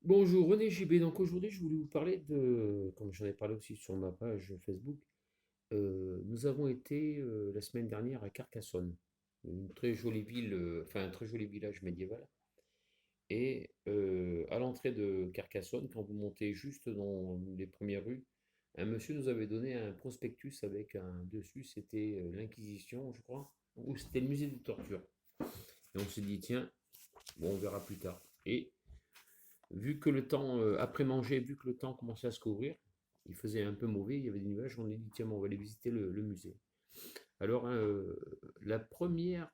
Bonjour René JB, donc aujourd'hui je voulais vous parler de, comme j'en ai parlé aussi sur ma page Facebook, nous avons été la semaine dernière à Carcassonne, une très jolie ville, enfin un très joli village médiéval. Et à l'entrée de Carcassonne, quand vous montez juste dans les premières rues, un monsieur nous avait donné un prospectus avec un dessus, c'était l'Inquisition, je crois, ou c'était le musée des tortures. Et on s'est dit, tiens, bon, on verra plus tard. Et vu que le temps, après manger, vu que le temps commençait à se couvrir, il faisait un peu mauvais, il y avait des nuages, on a dit tiens, bon, on va aller visiter le musée. Alors, hein, la première,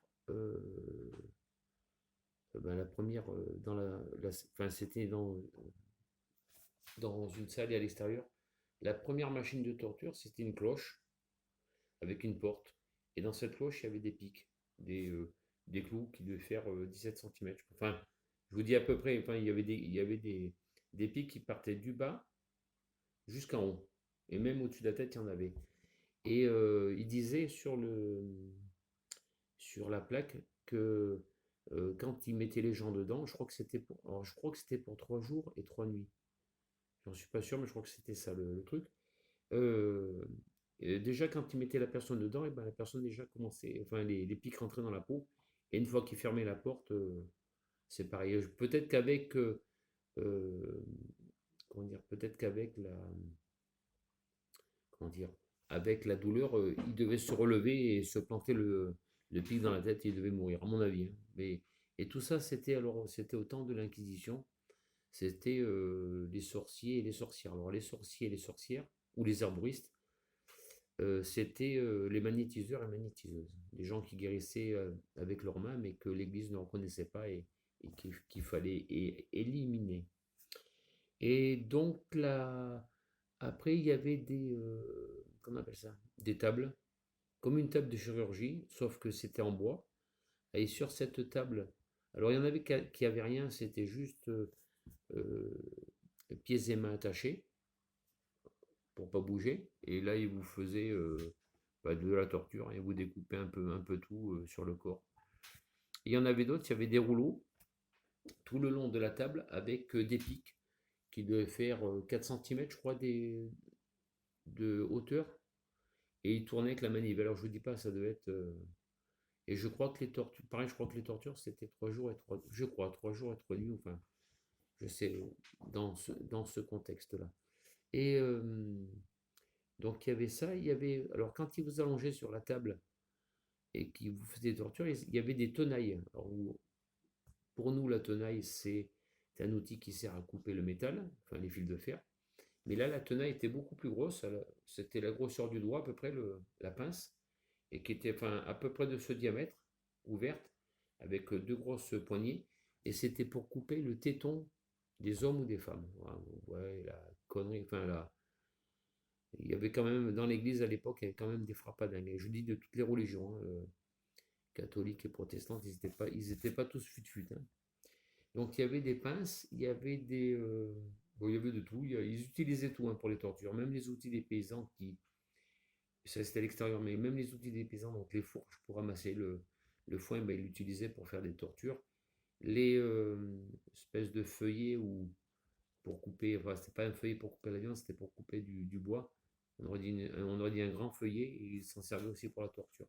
la première dans enfin, c'était dans une salle et à l'extérieur. La première machine de torture, c'était une cloche avec une porte. Et dans cette cloche, il y avait des pics, des clous qui devaient faire 17 cm. Enfin, je vous dis à peu près, enfin, il y avait des pics qui partaient du bas jusqu'en haut. Et même au-dessus de la tête, il y en avait. Et il disait sur la plaque que quand il mettait les gens dedans, je crois que c'était pour, alors, je crois que c'était pour 3 jours et 3 nuits. J'en suis pas sûr, mais je crois que c'était ça le truc. Euh, et déjà, quand il mettait la personne dedans, et ben, la personne déjà commençait, enfin, les pics rentraient dans la peau. Et une fois qu'il fermait la porte, c'est pareil. Peut-être qu'avec, euh, comment dire, peut-être qu'avec comment dire, avec la douleur, il devait se relever et se planter le pic dans la tête et il devait mourir, à mon avis, hein. Mais, et tout ça, c'était au temps de l'Inquisition. C'était les sorciers et les sorcières. Alors, les sorciers et les sorcières, ou les herboristes, c'était les magnétiseurs et magnétiseuses. Les gens qui guérissaient avec leurs mains, mais que l'Église ne reconnaissait pas et qu'il fallait éliminer. Et donc, là, après, il y avait comment on appelle ça? Des tables, comme une table de chirurgie, sauf que c'était en bois. Et sur cette table, alors il y en avait qui n'avaient rien, c'était juste euh, pieds et mains attachés pour pas bouger. Et là, ils vous faisaient de la torture et vous découpaient un peu tout sur le corps. Et il y en avait d'autres, il y avait des rouleaux tout le long de la table avec des pics qui devaient faire 4 cm, je crois, de hauteur. Et ils tournaient avec la manivelle. Alors je vous dis pas, ça devait être. Et je crois que les tortures, pareil, je crois que les tortures, c'était 3 jours et 3, je crois, 3 jours et 3 nuits, enfin, je sais, dans ce contexte-là. Et donc il y avait ça, il y avait, alors quand ils vous allongeaient sur la table et qu'ils vous faisaient des tortures, il y avait des tenailles. Alors, pour nous, la tenaille, c'est un outil qui sert à couper le métal, enfin les fils de fer. Mais là, la tenaille était beaucoup plus grosse, c'était la grosseur du doigt, à peu près la pince, et qui était enfin, à peu près de ce diamètre, ouverte, avec deux grosses poignées, et c'était pour couper le téton des hommes ou des femmes. Ouais, la connerie, enfin là, il y avait quand même, dans l'église à l'époque, il y avait quand même des frappadingues. Et je dis de toutes les religions, hein, catholiques et protestantes, ils étaient pas tous fut-fut, hein. Donc il y avait des pinces, il y avait bon, il y avait de tout, ils utilisaient tout, hein, pour les tortures, même les outils des paysans ça c'était à l'extérieur, mais même les outils des paysans, donc les fourches pour ramasser le foin, ben, ils l'utilisaient pour faire des tortures. Les espèces de feuillets ou pour couper, enfin c'était pas un feuillet pour couper la viande, c'était pour couper du bois. On aurait dit un grand feuillet et ils s'en servaient aussi pour la torture.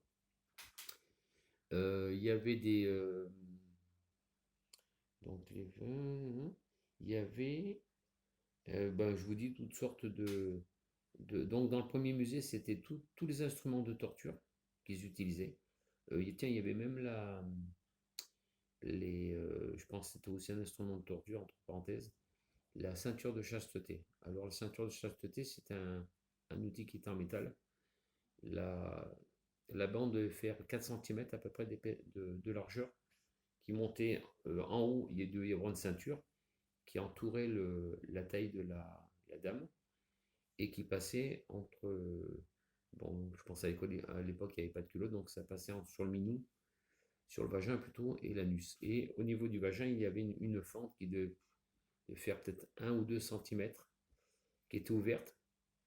Il y avait donc les vins, il y avait, ben, je vous dis toutes sortes donc dans le premier musée, c'était tous les instruments de torture qu'ils utilisaient. Tiens, il y avait même je pense que c'était aussi un instrument de torture, entre parenthèses, la ceinture de chasteté. Alors la ceinture de chasteté, c'est un outil qui est en métal. La, la bande devait faire 4 cm à peu près de largeur, qui montait en haut, il devait y avoir une ceinture qui entourait la taille de la dame et qui passait entre. Bon, je pense à l'époque, il n'y avait pas de culotte, donc ça passait sur le minou, sur le vagin plutôt, et l'anus. Et au niveau du vagin, il y avait une fente qui devait faire peut-être 1 ou 2 cm, qui était ouverte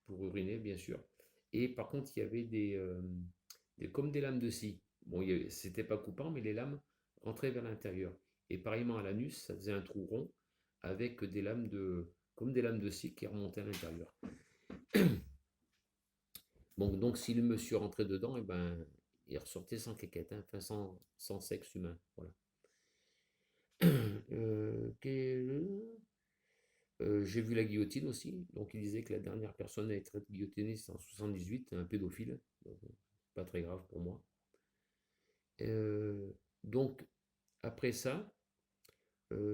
pour uriner, bien sûr. Et par contre, il y avait comme des lames de scie. Bon, c'était pas coupant, mais les lames rentraient vers l'intérieur. Et pareillement à l'anus, ça faisait un trou rond avec des lames comme des lames de scie qui remontaient à l'intérieur. Bon, donc si le monsieur rentrait dedans, et ben, il ressortait sans quéquette, hein, enfin sans sexe humain. Voilà. J'ai vu la guillotine aussi. Donc il disait que la dernière personne à être guillotinée, c'est en 78, un pédophile. Donc, pas très grave pour moi. Donc après ça,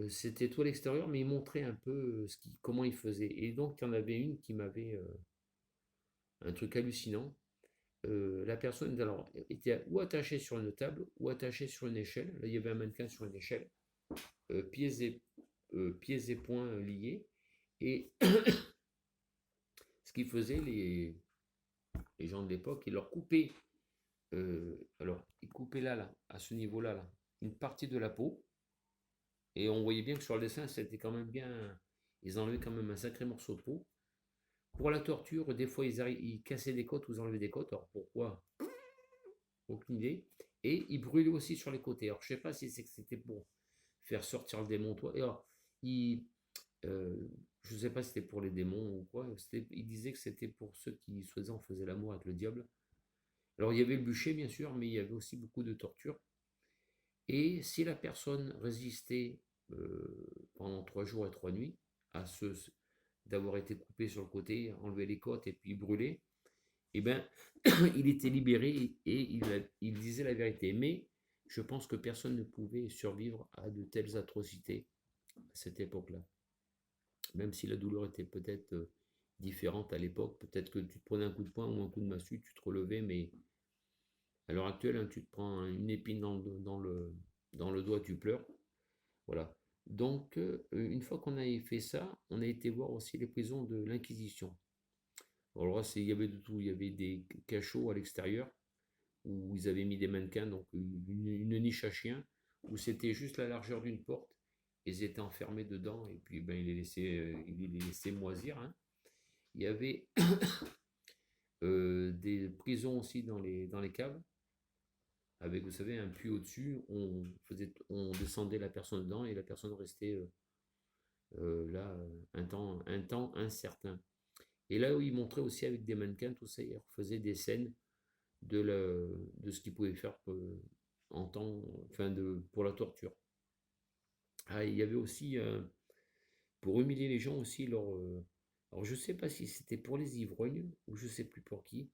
c'était tout à l'extérieur, mais il montrait un peu comment il faisait. Et donc il y en avait une qui m'avait un truc hallucinant. La personne alors, était ou attachée sur une table ou attachée sur une échelle. Là, il y avait un mannequin sur une échelle, pieds et poings liés. Et ce qu'ils faisaient, les gens de l'époque, ils leur coupaient, alors, ils coupaient là, à ce niveau-là, là, une partie de la peau. Et on voyait bien que sur le dessin, c'était quand même bien. Ils enlevaient quand même un sacré morceau de peau. Pour la torture, des fois, ils cassaient des côtes ou ils enlevaient des côtes. Alors pourquoi? Aucune idée. Et ils brûlaient aussi sur les côtés. Alors je ne sais pas si c'était pour faire sortir le démon. Toi. Et alors, euh, je ne sais pas si c'était pour les démons ou quoi. Il disait que c'était pour ceux qui, soi-disant, faisaient l'amour avec le diable. Alors il y avait le bûcher, bien sûr, mais il y avait aussi beaucoup de torture. Et si la personne résistait pendant 3 jours et 3 nuits à d'avoir été coupé sur le côté, enlever les côtes et puis brûlé, eh ben, il était libéré et il disait la vérité. Mais je pense que personne ne pouvait survivre à de telles atrocités à cette époque-là. Même si la douleur était peut-être différente à l'époque, peut-être que tu te prenais un coup de poing ou un coup de massue, tu te relevais, mais à l'heure actuelle, hein, tu te prends une épine dans le doigt, tu pleures. Voilà. Donc, une fois qu'on avait fait ça, on a été voir aussi les prisons de l'Inquisition. Alors là, il y avait de tout. Il y avait des cachots à l'extérieur où ils avaient mis des mannequins, donc une niche à chien, où c'était juste la largeur d'une porte. Ils étaient enfermés dedans et puis ben, ils les laissaient moisir. Hein. Il y avait des prisons aussi dans les caves avec, vous savez, un puits au-dessus. On descendait la personne dedans et la personne restait là un temps incertain. Et là où il montrait aussi avec des mannequins, tout ça, il refaisait des scènes de ce qu'il pouvait faire en temps, enfin pour la torture. Ah, il y avait aussi, pour humilier les gens aussi, alors je sais pas si c'était pour les ivrognes ou je sais plus pour qui,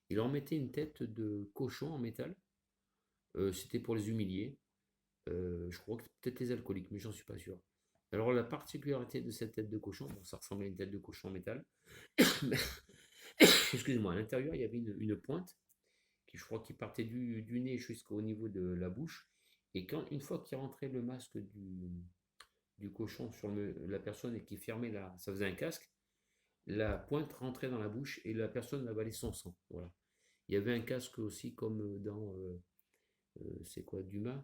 il leur mettait une tête de cochon en métal, c'était pour les humilier. Je crois que peut-être les alcooliques, mais j'en suis pas sûr. Alors la particularité de cette tête de cochon, bon, ça ressemblait à une tête de cochon en métal. Excusez-moi, à l'intérieur il y avait une pointe qui, je crois, qui partait du nez jusqu'au niveau de la bouche. Et une fois qu'il rentrait le masque du cochon sur la personne et qui fermait ça faisait un casque, la pointe rentrait dans la bouche et la personne avalait son sang. Voilà. Il y avait un casque aussi comme dans c'est quoi, Dumas,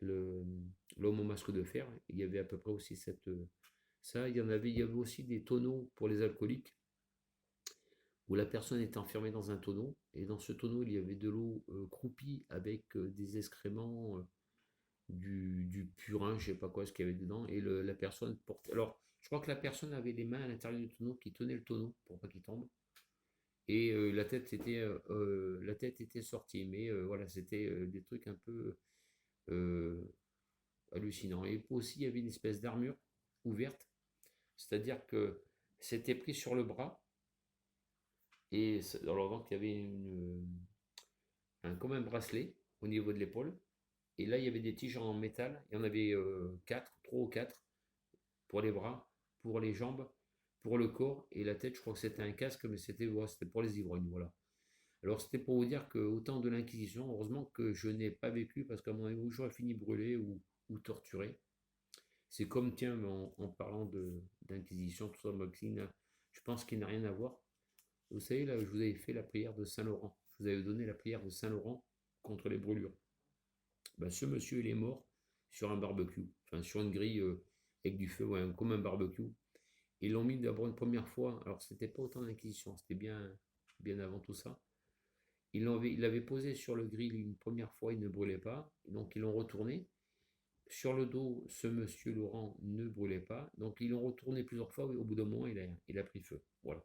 l'homme au masque de fer. Il y avait à peu près aussi ça. Il y avait aussi des tonneaux pour les alcooliques où la personne était enfermée dans un tonneau et dans ce tonneau il y avait de l'eau croupie avec des excréments, du purin, je sais pas quoi ce qu'il y avait dedans et la personne portait. Alors je crois que la personne avait les mains à l'intérieur du tonneau qui tenaient le tonneau pour pas qu'il tombe et la tête était sortie mais voilà c'était des trucs un peu euh, hallucinants. Et aussi il y avait une espèce d'armure ouverte, c'est-à-dire que c'était pris sur le bras et alors donc il y avait comme un bracelet au niveau de l'épaule. Et là, il y avait des tiges en métal. Il y en avait 4, 3 ou 4 pour les bras, pour les jambes, pour le corps. Et la tête, je crois que c'était un casque, mais c'était pour les ivrognes. Voilà. Alors, c'était pour vous dire qu'au temps de l'Inquisition, heureusement que je n'ai pas vécu, parce qu'à mon avis, j'aurais fini brûlé ou torturé. C'est comme, tiens, en parlant d'Inquisition, tout ça, Maxine, je pense qu'il n'a rien à voir. Vous savez, là, je vous avais fait la prière de Saint-Laurent. Je vous avais donné la prière de Saint-Laurent contre les brûlures. Ben, ce monsieur, il est mort sur un barbecue, enfin sur une grille avec du feu, ouais, comme un barbecue. Ils l'ont mis d'abord une première fois, alors c'était pas autant d'inquisition, c'était bien avant tout ça. Ils l'avaient posé sur le grill une première fois, il ne brûlait pas, donc ils l'ont retourné. Sur le dos, ce monsieur Laurent ne brûlait pas, donc ils l'ont retourné plusieurs fois, et au bout d'un moment, il a pris feu. Voilà.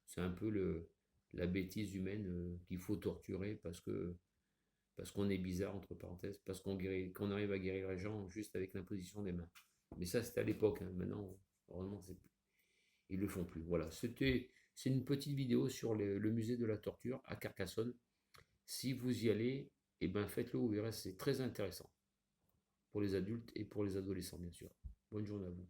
C'est un peu la bêtise humaine qu'il faut torturer parce qu'on est bizarre, entre parenthèses, parce qu'on arrive à guérir les gens juste avec l'imposition des mains. Mais ça, c'était à l'époque, hein. Maintenant, heureusement, ils ne le font plus. Voilà, c'est une petite vidéo sur le musée de la torture à Carcassonne. Si vous y allez, eh ben, faites-le, vous verrez, c'est très intéressant pour les adultes et pour les adolescents, bien sûr. Bonne journée à vous.